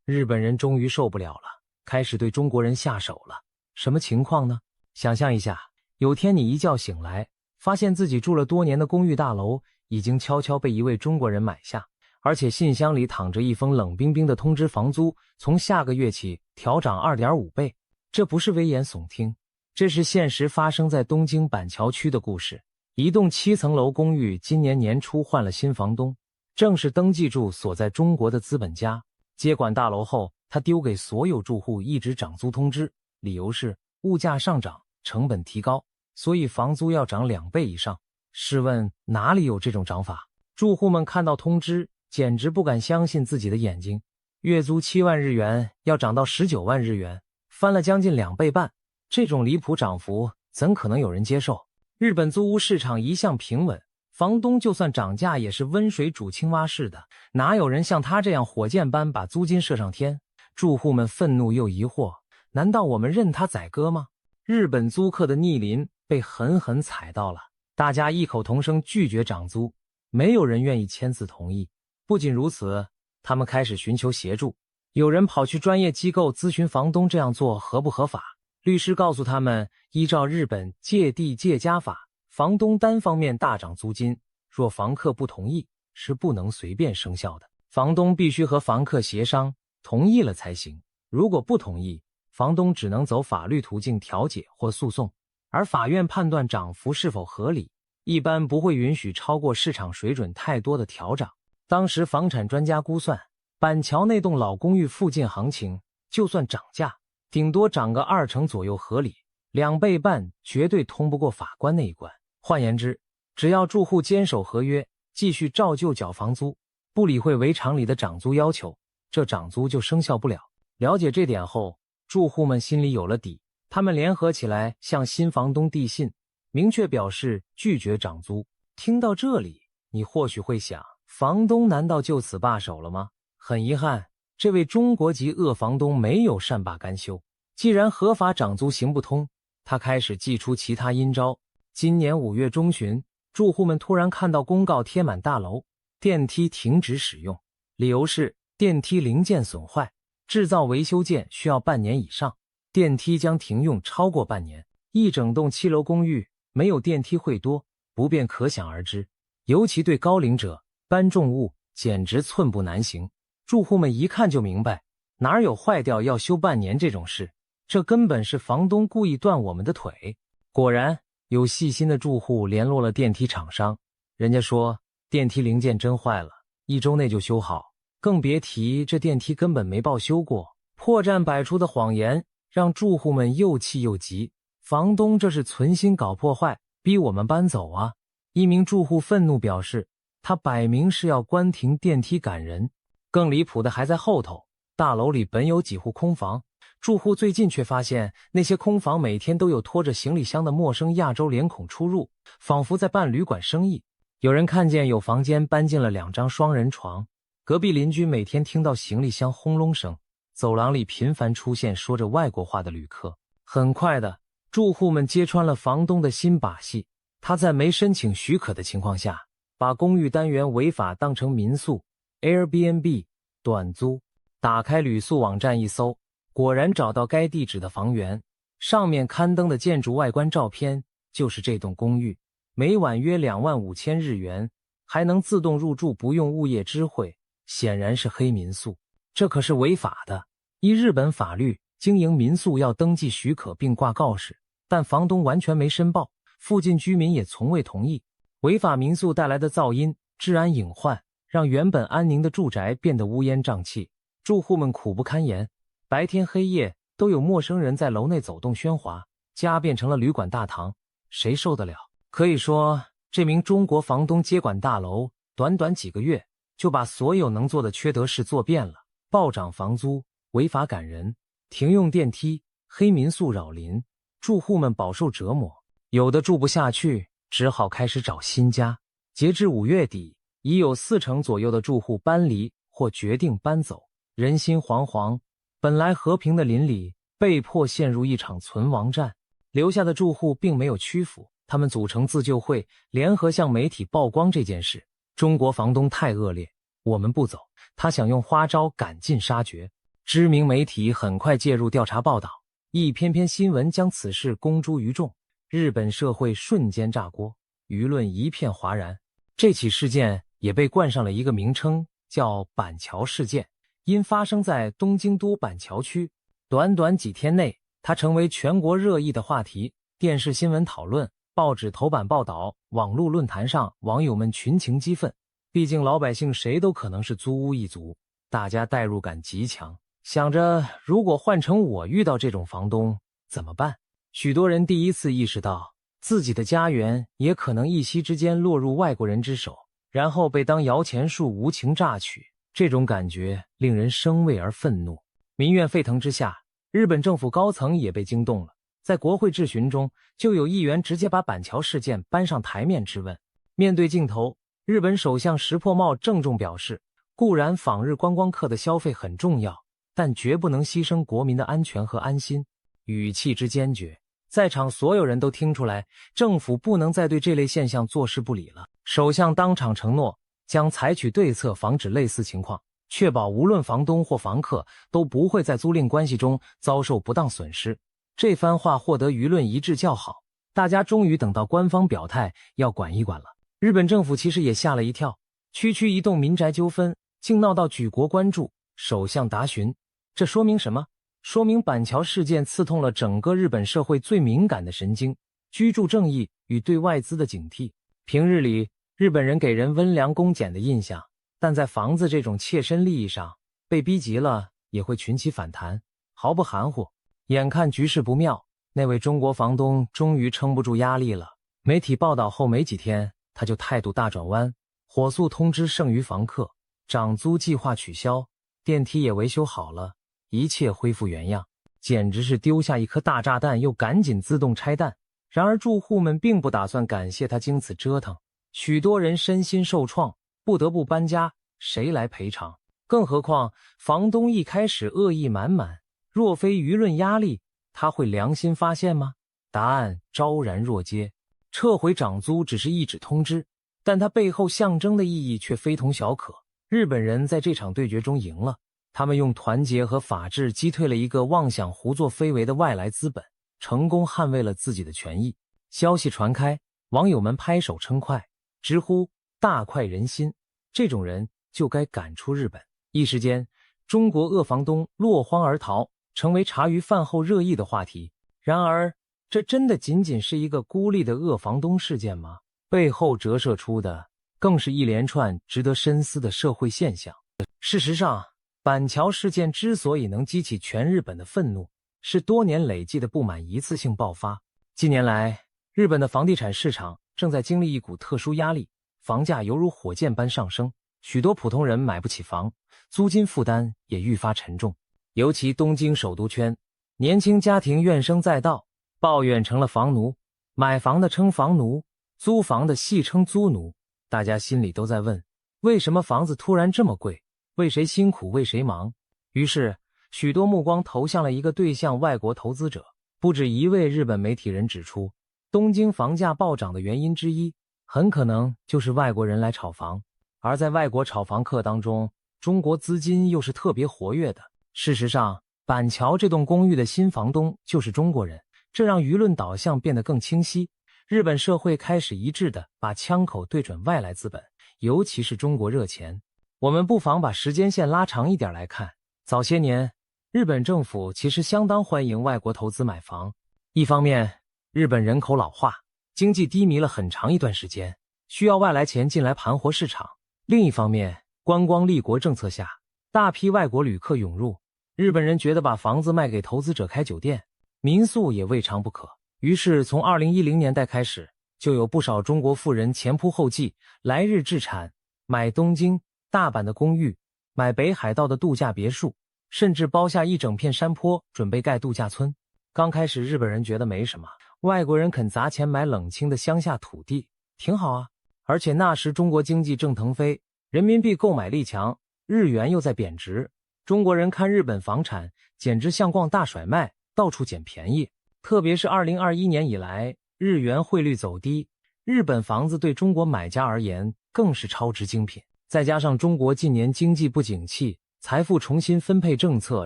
日本人终于受不了了，开始对中国人下手了。什么情况呢？想象一下，有天你一觉醒来，发现自己住了多年的公寓大楼已经悄悄被一位中国人买下，而且信箱里躺着一封冷冰冰的通知，房租从下个月起调涨 2.5 倍。这不是危言耸听，这是现实发生在东京板桥区的故事。一栋7层楼公寓今年年初换了新房东，正是登记住所在中国的资本家。接管大楼后，他丢给所有住户一纸涨租通知，理由是物价上涨，成本提高，所以房租要涨2倍以上。试问哪里有这种涨法？住户们看到通知简直不敢相信自己的眼睛，月租7万日元要涨到19万日元，翻了将近2倍半，这种离谱涨幅怎可能有人接受？日本租屋市场一向平稳，房东就算涨价也是温水煮青蛙式的，哪有人像他这样火箭般把租金射上天？住户们愤怒又疑惑，难道我们任他宰割吗？日本租客的逆鳞被狠狠踩到了，大家异口同声拒绝涨租，没有人愿意签字同意。不仅如此，他们开始寻求协助，有人跑去专业机构咨询房东这样做合不合法。律师告诉他们，依照日本借地借家法，房东单方面大涨租金，若房客不同意，是不能随便生效的。房东必须和房客协商，同意了才行。如果不同意，房东只能走法律途径调解或诉讼，而法院判断涨幅是否合理，一般不会允许超过市场水准太多的调涨。当时房产专家估算，板桥那栋老公寓附近行情，就算涨价，顶多涨个2成左右合理，2倍半绝对通不过法官那一关。换言之，只要住户坚守合约，继续照旧缴房租，不理会违常理的涨租要求，这涨租就生效不了。了解这点后，住户们心里有了底，他们联合起来向新房东递信，明确表示拒绝涨租。听到这里，你或许会想，房东难道就此罢手了吗？很遗憾，这位中国籍恶房东没有善罢甘休。既然合法涨租行不通，他开始祭出其他阴招。今年5月中旬，住户们突然看到公告贴满大楼，电梯停止使用，理由是电梯零件损坏，制造维修件需要半年以上，电梯将停用超过半年。一整栋7楼公寓没有电梯会多，不便可想而知，尤其对高龄者搬重物简直寸步难行。住户们一看就明白，哪有坏掉要修半年这种事，这根本是房东故意断我们的腿。果然，有细心的住户联络了电梯厂商，人家说电梯零件真坏了，1周内就修好，更别提这电梯根本没报修过。破绽百出的谎言让住户们又气又急，房东这是存心搞破坏，逼我们搬走啊！一名住户愤怒表示，他摆明是要关停电梯赶人。更离谱的还在后头，大楼里本有几户空房，住户最近却发现那些空房每天都有拖着行李箱的陌生亚洲脸孔出入，仿佛在办旅馆生意。有人看见有房间搬进了2张双人床，隔壁邻居每天听到行李箱轰隆声，走廊里频繁出现说着外国话的旅客。很快的，住户们揭穿了房东的新把戏，他在没申请许可的情况下，把公寓单元违法当成民宿 Airbnb 短租。打开旅宿网站一搜，果然找到该地址的房源，上面刊登的建筑外观照片就是这栋公寓，每晚约25000日元，还能自动入住，不用物业知会，显然是黑民宿。这可是违法的，依日本法律，经营民宿要登记许可并挂告示，但房东完全没申报，附近居民也从未同意。违法民宿带来的噪音、治安隐患，让原本安宁的住宅变得乌烟瘴气，住户们苦不堪言，白天黑夜都有陌生人在楼内走动喧哗，家变成了旅馆大堂，谁受得了？可以说，这名中国房东接管大楼，短短几个月就把所有能做的缺德事做遍了，暴涨房租、违法赶人、停用电梯、黑民宿扰邻，住户们饱受折磨，有的住不下去，只好开始找新家。截至5月底，已有4成左右的住户搬离或决定搬走，人心惶惶，本来和平的邻里被迫陷入一场存亡战。留下的住户并没有屈服，他们组成自救会，联合向媒体曝光这件事。中国房东太恶劣，我们不走，他想用花招赶尽杀绝。知名媒体很快介入调查报道，一篇篇新闻将此事公诸于众，日本社会瞬间炸锅，舆论一片哗然。这起事件也被冠上了一个名称，叫板桥事件，因发生在东京都板桥区，短短几天内，它成为全国热议的话题，电视新闻讨论，报纸头版报道，网络论坛上网友们群情激愤。毕竟老百姓谁都可能是租屋一族，大家代入感极强，想着如果换成我遇到这种房东怎么办？许多人第一次意识到自己的家园也可能一夕之间落入外国人之手，然后被当摇钱树无情榨取，这种感觉令人生畏而愤怒。民怨沸腾之下，日本政府高层也被惊动了，在国会质询中，就有议员直接把板桥事件搬上台面质问。面对镜头，日本首相石破茂郑重表示，固然访日观光客的消费很重要，但绝不能牺牲国民的安全和安心。语气之坚决，在场所有人都听出来，政府不能再对这类现象坐视不理了。首相当场承诺，将采取对策防止类似情况，确保无论房东或房客都不会在租赁关系中遭受不当损失。这番话获得舆论一致叫好，大家终于等到官方表态要管一管了。日本政府其实也吓了一跳，区区一栋民宅纠纷竟闹到举国关注，首相答询，这说明什么？说明板桥事件刺痛了整个日本社会最敏感的神经，居住正义与对外资的警惕。平日里，日本人给人温良恭俭的印象，但在房子这种切身利益上，被逼急了也会群起反弹，毫不含糊。眼看局势不妙，那位中国房东终于撑不住压力了。媒体报道后没几天，他就态度大转弯，火速通知剩余房客，涨租计划取消，电梯也维修好了，一切恢复原样，简直是丢下一颗大炸弹又赶紧自动拆弹。然而住户们并不打算感谢他经此折腾，许多人身心受创，不得不搬家，谁来赔偿？更何况房东一开始恶意满满，若非舆论压力，他会良心发现吗？答案昭然若揭。撤回涨租只是一纸通知，但它背后象征的意义却非同小可。日本人在这场对决中赢了，他们用团结和法治击退了一个妄想胡作非为的外来资本，成功捍卫了自己的权益。消息传开，网友们拍手称快，直呼大快人心，这种人就该赶出日本。一时间，中国恶房东落荒而逃，成为茶余饭后热议的话题。然而，这真的仅仅是一个孤立的恶房东事件吗？背后折射出的更是一连串值得深思的社会现象。事实上，板桥事件之所以能激起全日本的愤怒，是多年累计的不满一次性爆发。近年来，日本的房地产市场正在经历一股特殊压力，房价犹如火箭般上升，许多普通人买不起房，租金负担也愈发沉重。尤其东京首都圈，年轻家庭怨声载道，抱怨成了房奴，买房的称房奴，租房的戏称租奴。大家心里都在问，为什么房子突然这么贵？为谁辛苦为谁忙？于是许多目光投向了一个对象，外国投资者。不止一位日本媒体人指出，东京房价暴涨的原因之一，很可能就是外国人来炒房。而在外国炒房客当中，中国资金又是特别活跃的。事实上，板桥这栋公寓的新房东就是中国人，这让舆论导向变得更清晰。日本社会开始一致地把枪口对准外来资本，尤其是中国热钱。我们不妨把时间线拉长一点来看，早些年，日本政府其实相当欢迎外国投资买房。一方面，日本人口老化，经济低迷了很长一段时间，需要外来钱进来盘活市场。另一方面，观光立国政策下，大批外国旅客涌入，日本人觉得把房子卖给投资者开酒店、民宿也未尝不可。于是从2010年代开始，就有不少中国富人前仆后继，来日置产，买东京、大阪的公寓，买北海道的度假别墅，甚至包下一整片山坡准备盖度假村。刚开始日本人觉得没什么，外国人肯砸钱买冷清的乡下土地，挺好啊。而且那时中国经济正腾飞，人民币购买力强，日元又在贬值，中国人看日本房产简直像逛大甩卖，到处捡便宜。特别是2021年以来，日元汇率走低，日本房子对中国买家而言更是超值精品。再加上中国近年经济不景气，财富重新分配政策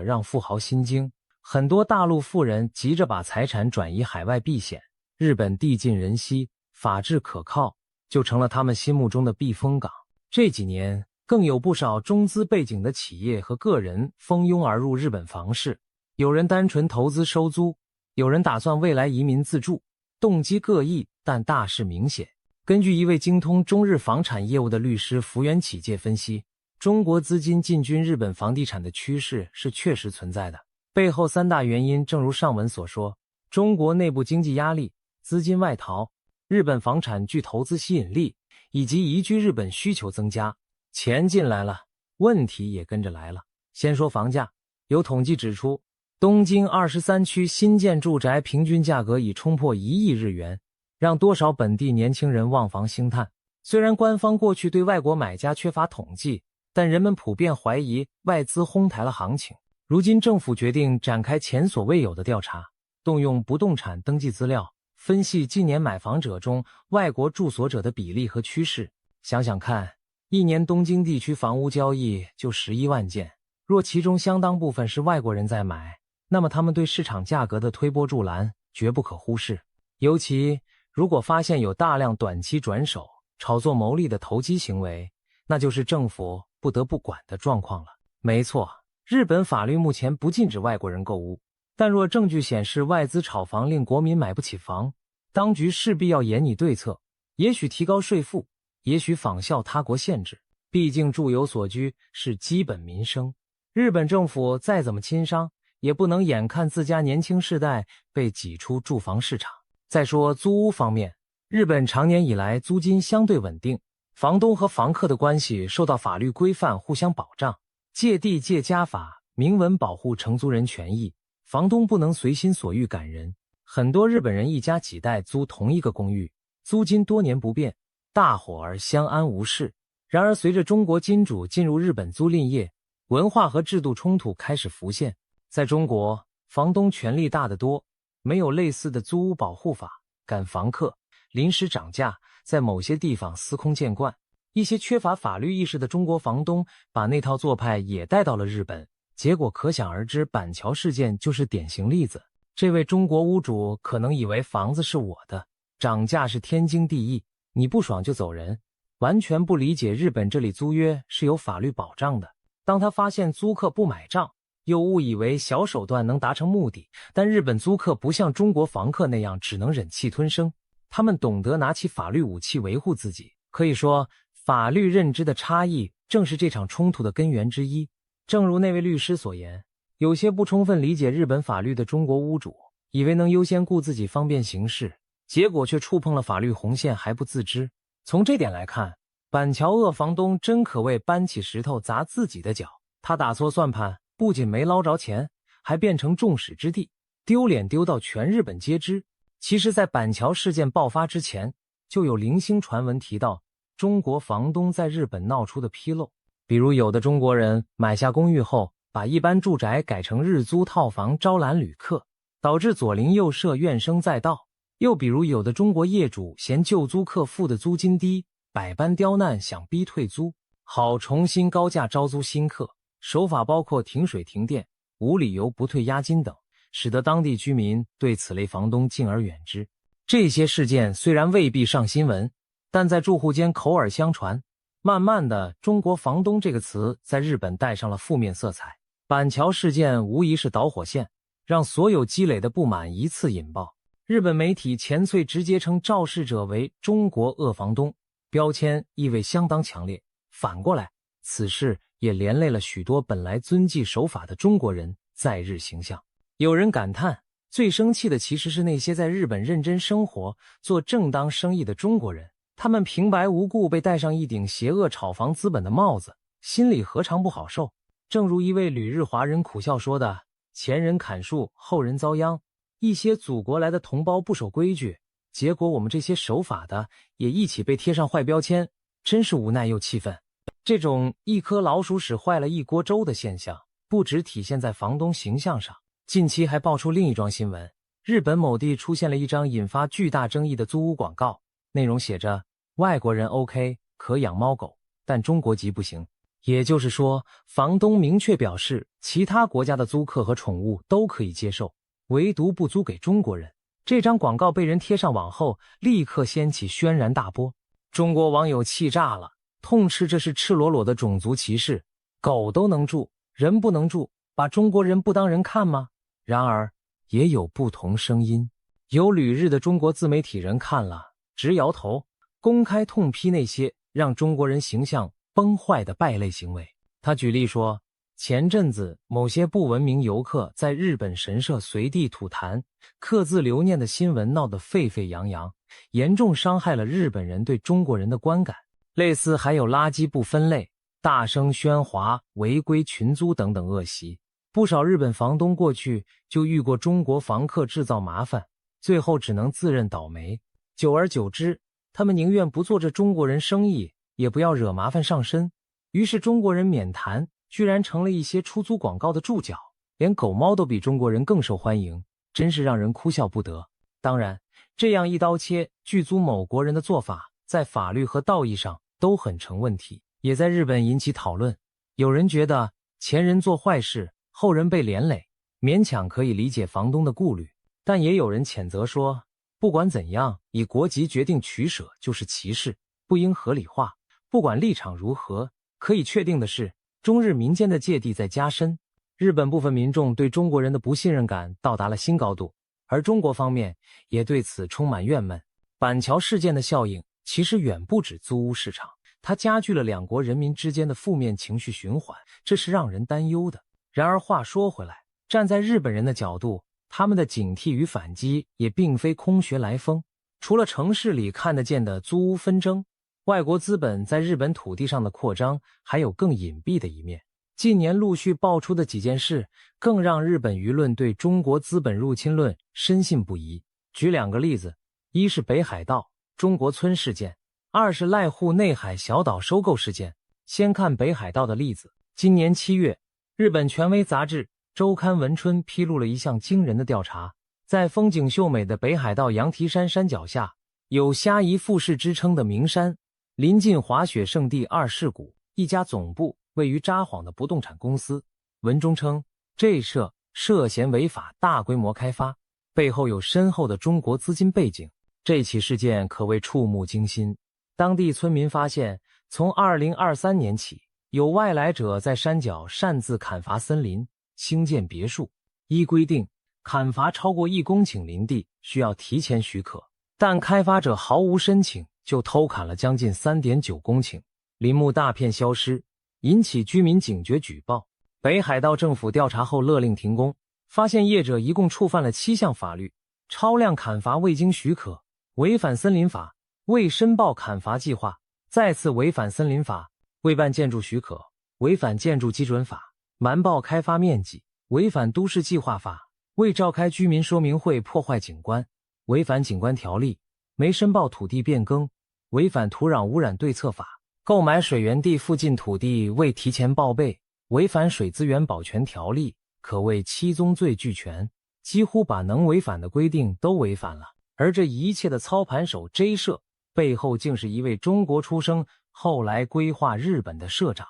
让富豪心惊，很多大陆富人急着把财产转移海外避险。日本地尽人稀，法治可靠，就成了他们心目中的避风港。这几年更有不少中资背景的企业和个人蜂拥而入日本房市，有人单纯投资收租，有人打算未来移民自住，动机各异，但大势明显。根据一位精通中日房产业务的律师福原启介分析，中国资金进军日本房地产的趋势是确实存在的，背后3大原因正如上文所说，中国内部经济压力、资金外逃、日本房产具投资吸引力，以及移居日本需求增加。钱进来了，问题也跟着来了。先说房价，有统计指出，东京23区新建住宅平均价格已冲破1亿日元，让多少本地年轻人望房兴叹。虽然官方过去对外国买家缺乏统计，但人们普遍怀疑外资哄抬了行情。如今政府决定展开前所未有的调查，动用不动产登记资料，分析近年买房者中外国住所者的比例和趋势。想想看，一年东京地区房屋交易就11万件，若其中相当部分是外国人在买，那么他们对市场价格的推波助澜绝不可忽视。尤其如果发现有大量短期转手、炒作牟利的投机行为，那就是政府不得不管的状况了。没错，日本法律目前不禁止外国人购屋，但若证据显示外资炒房令国民买不起房，当局势必要严拟对策，也许提高税负，也许仿效他国限制。毕竟住有所居是基本民生，日本政府再怎么亲商，也不能眼看自家年轻世代被挤出住房市场。再说租屋方面，日本长年以来租金相对稳定，房东和房客的关系受到法律规范互相保障，借地借家法明文保护承租人权益，房东不能随心所欲赶人。很多日本人一家几代租同一个公寓，租金多年不变，大伙儿相安无事。然而随着中国金主进入日本租赁业，文化和制度冲突开始浮现。在中国，房东权力大得多，没有类似的租屋保护法，赶房客、临时涨价，在某些地方司空见惯。一些缺乏法律意识的中国房东把那套做派也带到了日本，结果可想而知，板桥事件就是典型例子。这位中国屋主可能以为房子是我的，涨价是天经地义，你不爽就走人，完全不理解日本这里租约是有法律保障的。当他发现租客不买账，又误以为小手段能达成目的，但日本租客不像中国房客那样只能忍气吞声，他们懂得拿起法律武器维护自己。可以说，法律认知的差异正是这场冲突的根源之一。正如那位律师所言，有些不充分理解日本法律的中国屋主，以为能优先顾自己方便行事，结果却触碰了法律红线还不自知。从这点来看，板桥恶房东真可谓搬起石头砸自己的脚。他打错算盘，不仅没捞着钱，还变成众矢之的，丢脸丢到全日本皆知。其实在板桥事件爆发之前，就有零星传闻提到中国房东在日本闹出的纰漏，比如有的中国人买下公寓后，把一般住宅改成日租套房招揽旅客，导致左邻右舍怨声载道。又比如有的中国业主嫌旧租客付的租金低，百般刁难想逼退租，好重新高价招租新客，手法包括停水停电、无理由不退押金等，使得当地居民对此类房东敬而远之。这些事件虽然未必上新闻，但在住户间口耳相传，慢慢的中国房东这个词在日本带上了负面色彩。板桥事件无疑是导火线，让所有积累的不满一次引爆。日本媒体前穗直接称肇事者为中国恶房东，标签意味相当强烈。反过来，此事也连累了许多本来遵纪守法的中国人在日形象。有人感叹，最生气的其实是那些在日本认真生活、做正当生意的中国人，他们平白无故被戴上一顶邪恶炒房资本的帽子，心里何尝不好受。正如一位旅日华人苦笑说的，前人砍树，后人遭殃，一些祖国来的同胞不守规矩，结果我们这些守法的也一起被贴上坏标签，真是无奈又气愤。这种一颗老鼠屎坏了一锅粥的现象，不只体现在房东形象上，近期还爆出另一桩新闻，日本某地出现了一张引发巨大争议的租屋广告，内容写着外国人 OK 可养猫狗，但中国籍不行。也就是说，房东明确表示，其他国家的租客和宠物都可以接受，唯独不租给中国人。这张广告被人贴上网后，立刻掀起轩然大波。中国网友气炸了，痛斥这是赤裸裸的种族歧视，狗都能住，人不能住，把中国人不当人看吗？然而，也有不同声音。有旅日的中国自媒体人看了，直摇头，公开痛批那些让中国人形象崩坏的败类行为。他举例说，前阵子某些不文明游客在日本神社随地吐痰、刻字留念的新闻闹得沸沸扬扬，严重伤害了日本人对中国人的观感。类似还有垃圾不分类、大声喧哗、违规群租等等恶习。不少日本房东过去就遇过中国房客制造麻烦，最后只能自认倒霉。久而久之，他们宁愿不做这中国人生意，也不要惹麻烦上身。于是中国人免谈居然成了一些出租广告的注脚，连狗猫都比中国人更受欢迎，真是让人哭笑不得。当然，这样一刀切拒租某国人的做法，在法律和道义上都很成问题，也在日本引起讨论。有人觉得前人做坏事，后人被连累，勉强可以理解房东的顾虑，但也有人谴责说，不管怎样，以国籍决定取舍就是歧视，不应合理化。不管立场如何，可以确定的是，中日民间的芥蒂在加深，日本部分民众对中国人的不信任感到达了新高度，而中国方面也对此充满怨闷。板桥事件的效应其实远不止租屋市场，它加剧了两国人民之间的负面情绪循环，这是让人担忧的。然而话说回来，站在日本人的角度，他们的警惕与反击也并非空穴来风。除了城市里看得见的租屋纷争，外国资本在日本土地上的扩张还有更隐蔽的一面。近年陆续爆出的几件事，更让日本舆论对中国资本入侵论深信不疑。举两个例子，一是北海道中国村事件，二是濑户内海小岛收购事件。先看北海道的例子。今年7月，日本权威杂志周刊文春披露了一项惊人的调查，在风景秀美的北海道羊蹄山山脚下，有虾夷富士之称的名山，临近滑雪胜地二世谷，一家总部位于札幌的不动产公司。文中称，这社涉嫌违法大规模开发，背后有深厚的中国资金背景。这起事件可谓触目惊心。当地村民发现，从2023年起，有外来者在山脚擅自砍伐森林，兴建别墅。依规定，砍伐超过1公顷林地需要提前许可，但开发者毫无申请就偷砍了将近3.9公顷，林木大片消失，引起居民警觉举报。北海道政府调查后勒令停工，发现业者一共触犯了7项法律：超量砍伐未经许可、违反森林法、未申报砍伐计划、再次违反森林法、未办建筑许可、违反建筑基准法、瞒报开发面积、违反都市计划法、未召开居民说明会破坏景观、违反景观条例、没申报土地变更、违反土壤污染对策法、购买水源地附近土地未提前报备、违反水资源保全条例，可谓7宗罪俱全，几乎把能违反的规定都违反了。而这一切的操盘手 J 社背后竟是一位中国出生，后来规划日本的社长。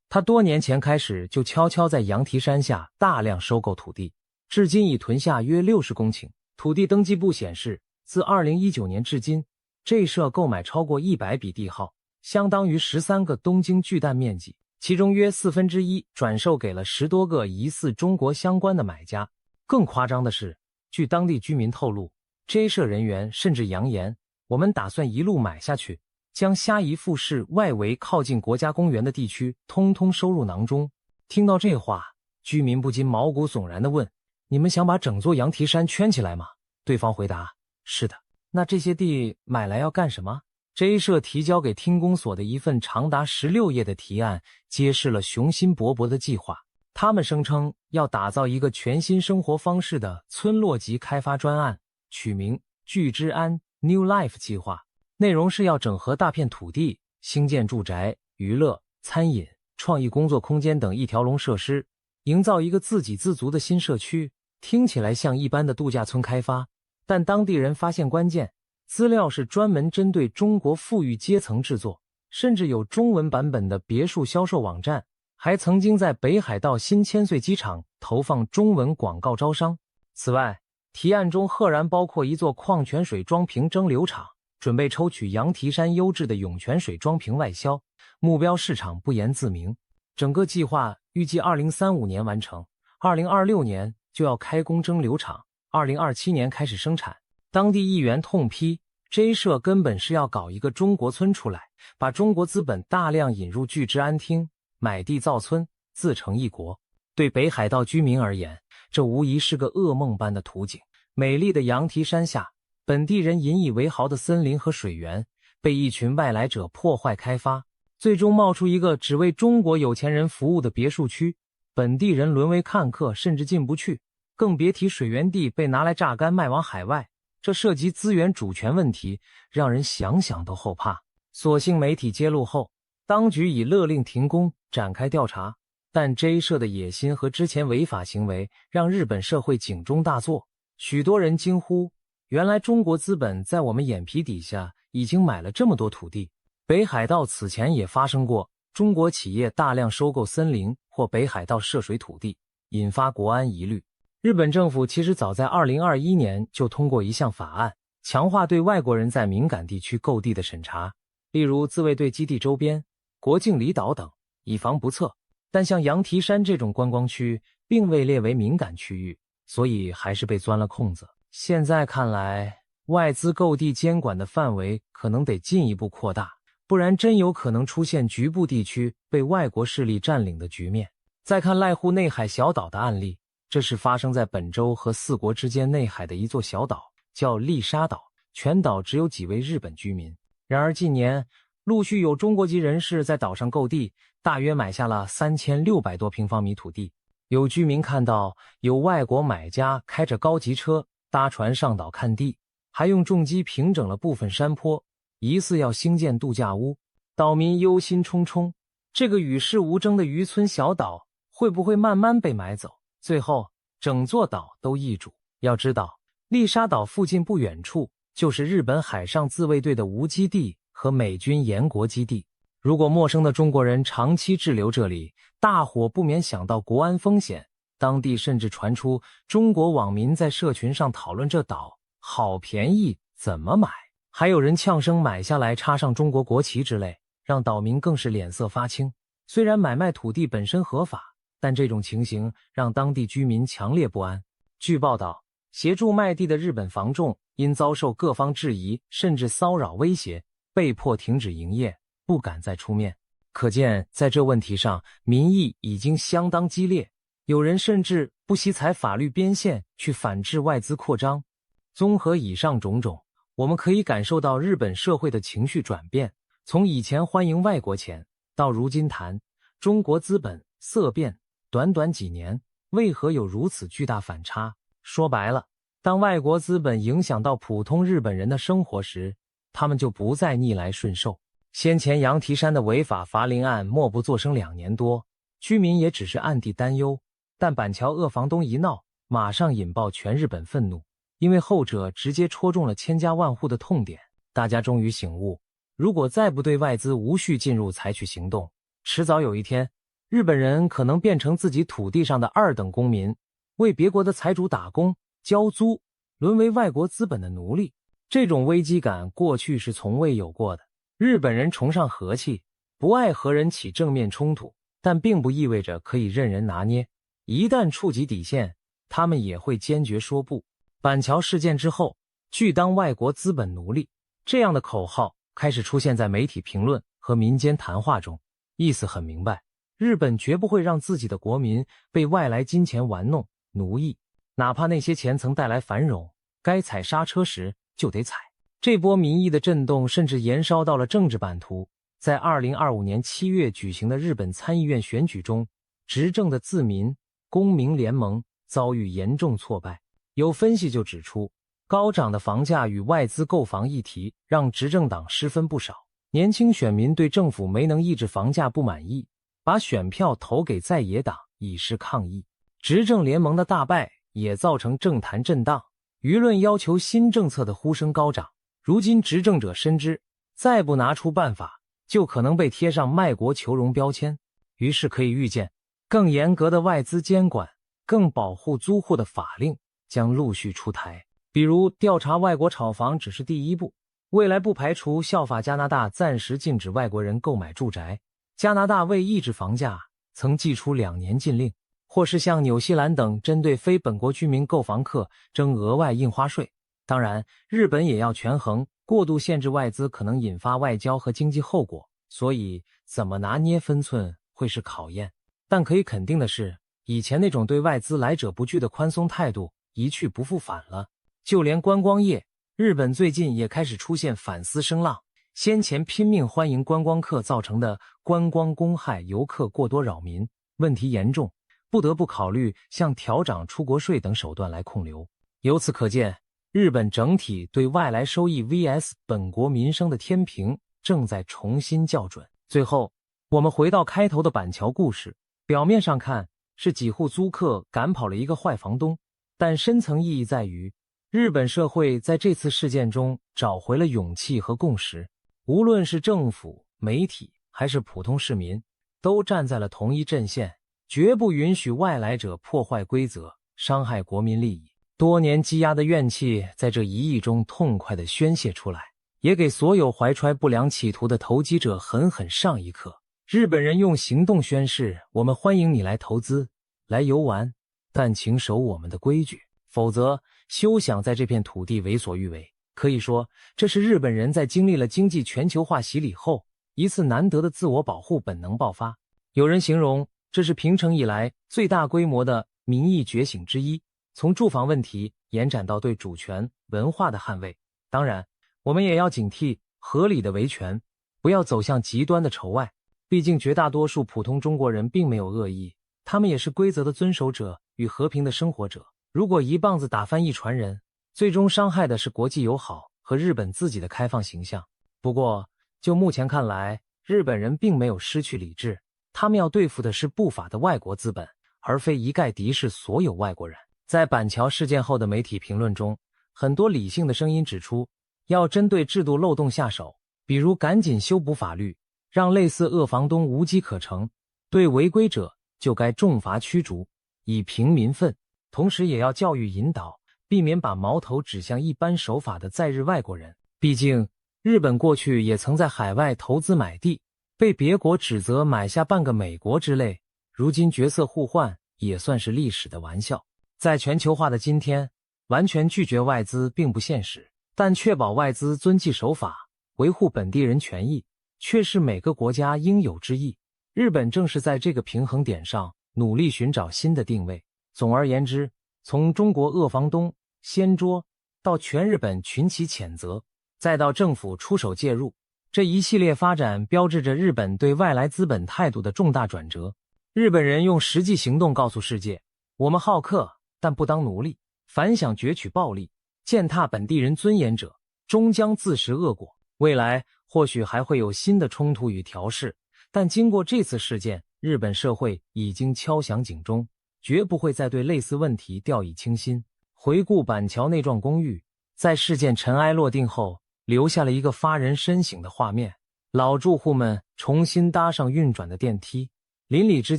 他多年前开始就悄悄在羊蹄山下大量收购土地，至今已囤下约60公顷。土地登记簿显示，自2019年至今，这社购买超过100笔地号，相当于13个东京巨蛋面积，其中约1/4转售给了10多个疑似中国相关的买家。更夸张的是，据当地居民透露， J 社人员甚至扬言，我们打算一路买下去，将虾夷富士外围靠近国家公园的地区通通收入囊中。听到这话，居民不禁毛骨悚然地问，你们想把整座羊蹄山圈起来吗？对方回答，是的。那这些地买来要干什么？ J 社提交给厅公所的一份长达16页的提案，揭示了雄心勃勃的计划。他们声称要打造一个全新生活方式的村落级开发专案，取名聚之安 New Life 计划，内容是要整合大片土地，兴建住宅、娱乐、餐饮、创意工作空间等一条龙设施，营造一个自给自足的新社区。听起来像一般的度假村开发，但当地人发现关键资料是专门针对中国富裕阶层制作，甚至有中文版本的别墅销售网站，还曾经在北海道新千岁机场投放中文广告招商。此外，提案中赫然包括一座矿泉水装瓶蒸馏厂，准备抽取羊蹄山优质的涌泉水装瓶外销，目标市场不言自明。整个计划预计2035年完成，2026年就要开工蒸馏厂，2027年开始生产。当地议员痛批 J 社根本是要搞一个中国村出来，把中国资本大量引入聚治安町，买地造村，自成一国。对北海道居民而言，这无疑是个噩梦般的图景。美丽的羊蹄山下，本地人引以为豪的森林和水源被一群外来者破坏开发，最终冒出一个只为中国有钱人服务的别墅区，本地人沦为看客，甚至进不去，更别提水源地被拿来榨干卖往海外。这涉及资源主权问题，让人想想都后怕。所幸媒体揭露后，当局已勒令停工，展开调查。但 J 社的野心和之前违法行为让日本社会警钟大作，许多人惊呼，原来中国资本在我们眼皮底下已经买了这么多土地。北海道此前也发生过中国企业大量收购森林或北海道涉水土地，引发国安疑虑。日本政府其实早在2021年就通过一项法案，强化对外国人在敏感地区购地的审查，例如自卫队基地周边、国境离岛等，以防不测。但像羊蹄山这种观光区并未列为敏感区域，所以还是被钻了空子。现在看来，外资购地监管的范围可能得进一步扩大，不然真有可能出现局部地区被外国势力占领的局面。再看濑户内海小岛的案例，这是发生在本州和四国之间内海的一座小岛，叫丽沙岛，全岛只有几位日本居民。然而近年，陆续有中国籍人士在岛上购地，大约买下了3600多平方米土地。有居民看到有外国买家开着高级车搭船上岛看地，还用重机平整了部分山坡，疑似要兴建度假屋。岛民忧心忡忡，这个与世无争的渔村小岛会不会慢慢被买走，最后整座岛都易主。要知道，丽沙岛附近不远处就是日本海上自卫队的无基地和美军延国基地。如果陌生的中国人长期滞留这里，大伙不免想到国安风险。当地甚至传出中国网民在社群上讨论这岛好便宜，怎么买？还有人呛声买下来插上中国国旗之类，让岛民更是脸色发青。虽然买卖土地本身合法，但这种情形让当地居民强烈不安。据报道，协助卖地的日本房仲因遭受各方质疑甚至骚扰威胁，被迫停止营业，不敢再出面。可见在这问题上，民意已经相当激烈，有人甚至不惜踩法律边线去反制外资扩张。综合以上种种，我们可以感受到日本社会的情绪转变，从以前欢迎外国钱，到如今谈中国资本色变，短短几年，为何有如此巨大反差？说白了，当外国资本影响到普通日本人的生活时，他们就不再逆来顺受。先前羊蹄山的违法伐林案默不作声2年多，居民也只是暗地担忧，但板桥恶房东一闹，马上引爆全日本愤怒，因为后者直接戳中了千家万户的痛点。大家终于醒悟，如果再不对外资无序进入采取行动，迟早有一天，日本人可能变成自己土地上的2等公民，为别国的财主打工交租，沦为外国资本的奴隶。这种危机感过去是从未有过的。日本人崇尚和气，不爱和人起正面冲突，但并不意味着可以任人拿捏。一旦触及底线，他们也会坚决说不。板桥事件之后，拒当外国资本奴隶这样的口号开始出现在媒体评论和民间谈话中，意思很明白，日本绝不会让自己的国民被外来金钱玩弄奴役，哪怕那些钱曾带来繁荣，该踩刹车时就得踩。这波民意的震动甚至延烧到了政治版图。在2025年7月举行的日本参议院选举中，执政的自民公明联盟遭遇严重挫败。有分析就指出，高涨的房价与外资购房议题让执政党失分不少，年轻选民对政府没能抑制房价不满意，把选票投给在野党以示抗议。执政联盟的大败也造成政坛震荡，舆论要求新政策的呼声高涨。如今执政者深知，再不拿出办法，就可能被贴上卖国求荣标签。于是可以预见，更严格的外资监管、更保护租户的法令将陆续出台。比如调查外国炒房只是第一步，未来不排除效法加拿大暂时禁止外国人购买住宅。加拿大为抑制房价曾祭出2年禁令，或是像纽西兰等针对非本国居民购房客征额外印花税。当然，日本也要权衡，过度限制外资可能引发外交和经济后果，所以怎么拿捏分寸会是考验。但可以肯定的是，以前那种对外资来者不拒的宽松态度一去不复返了。就连观光业，日本最近也开始出现反思声浪。先前拼命欢迎观光客造成的观光公害游客过多扰民问题严重，不得不考虑像调涨出国税等手段来控流。由此可见，日本整体对外来收益 vs 本国民生的天平正在重新校准。最后，我们回到开头的板桥故事，表面上看是几户租客赶跑了一个坏房东，但深层意义在于，日本社会在这次事件中找回了勇气和共识。无论是政府、媒体还是普通市民，都站在了同一阵线，绝不允许外来者破坏规则，伤害国民利益。多年积压的怨气在这一役中痛快地宣泄出来，也给所有怀揣不良企图的投机者狠狠上一课。日本人用行动宣示，我们欢迎你来投资、来游玩，但请守我们的规矩，否则休想在这片土地为所欲为。可以说，这是日本人在经历了经济全球化洗礼后，一次难得的自我保护本能爆发。有人形容，这是平成以来最大规模的民意觉醒之一，从住房问题延展到对主权、文化的捍卫。当然，我们也要警惕合理的维权，不要走向极端的仇外。毕竟绝大多数普通中国人并没有恶意，他们也是规则的遵守者与和平的生活者。如果一棒子打翻一船人，最终伤害的是国际友好和日本自己的开放形象。不过，就目前看来，日本人并没有失去理智，他们要对付的是不法的外国资本，而非一概敌视所有外国人。在板桥事件后的媒体评论中，很多理性的声音指出，要针对制度漏洞下手，比如赶紧修补法律，让类似恶房东无机可乘，对违规者就该重罚驱逐，以平民愤。同时也要教育引导，避免把矛头指向一般守法的在日外国人。毕竟，日本过去也曾在海外投资买地，被别国指责买下半个美国之类，如今角色互换也算是历史的玩笑。在全球化的今天，完全拒绝外资并不现实，但确保外资遵纪守法，维护本地人权益，却是每个国家应有之义。日本正是在这个平衡点上努力寻找新的定位。总而言之，从中国恶房东、掀桌，到全日本群起谴责，再到政府出手介入，这一系列发展标志着日本对外来资本态度的重大转折。日本人用实际行动告诉世界，我们好客，但不当奴隶，凡想攫取暴利、践踏本地人尊严者，终将自食恶果。未来或许还会有新的冲突与调试，但经过这次事件，日本社会已经敲响警钟，绝不会再对类似问题掉以轻心。回顾板桥那幢公寓，在事件尘埃落定后，留下了一个发人深省的画面。老住户们重新搭上运转的电梯，邻里之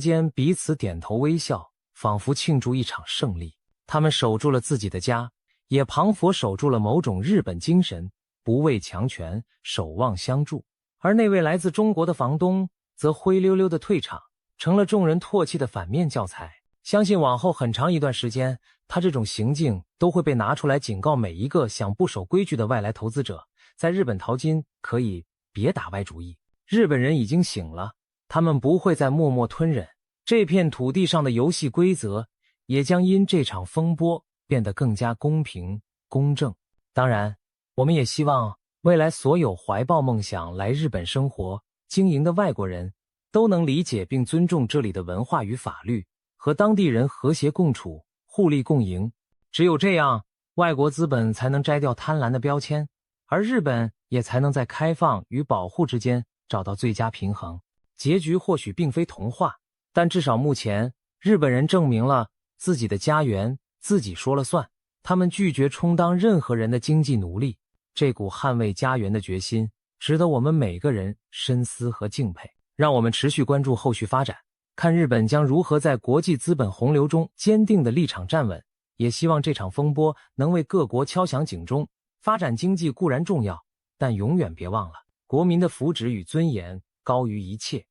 间彼此点头微笑，仿佛庆祝一场胜利。他们守住了自己的家，也彷佛守住了某种日本精神，不畏强权，守望相助。而那位来自中国的房东则灰溜溜的退场，成了众人唾弃的反面教材。相信往后很长一段时间，他这种行径都会被拿出来警告每一个想不守规矩的外来投资者，在日本淘金可以别打歪主意。日本人已经醒了，他们不会再默默吞忍，这片土地上的游戏规则也将因这场风波变得更加公平公正。当然，我们也希望未来所有怀抱梦想来日本生活经营的外国人都能理解并尊重这里的文化与法律，和当地人和谐共处，互利共赢。只有这样，外国资本才能摘掉贪婪的标签，而日本也才能在开放与保护之间找到最佳平衡。结局或许并非童话，但至少目前，日本人证明了自己的家园自己说了算，他们拒绝充当任何人的经济奴隶。这股捍卫家园的决心，值得我们每个人深思和敬佩。让我们持续关注后续发展，看日本将如何在国际资本洪流中坚定的立场站稳。也希望这场风波能为各国敲响警钟。发展经济固然重要，但永远别忘了，国民的福祉与尊严高于一切。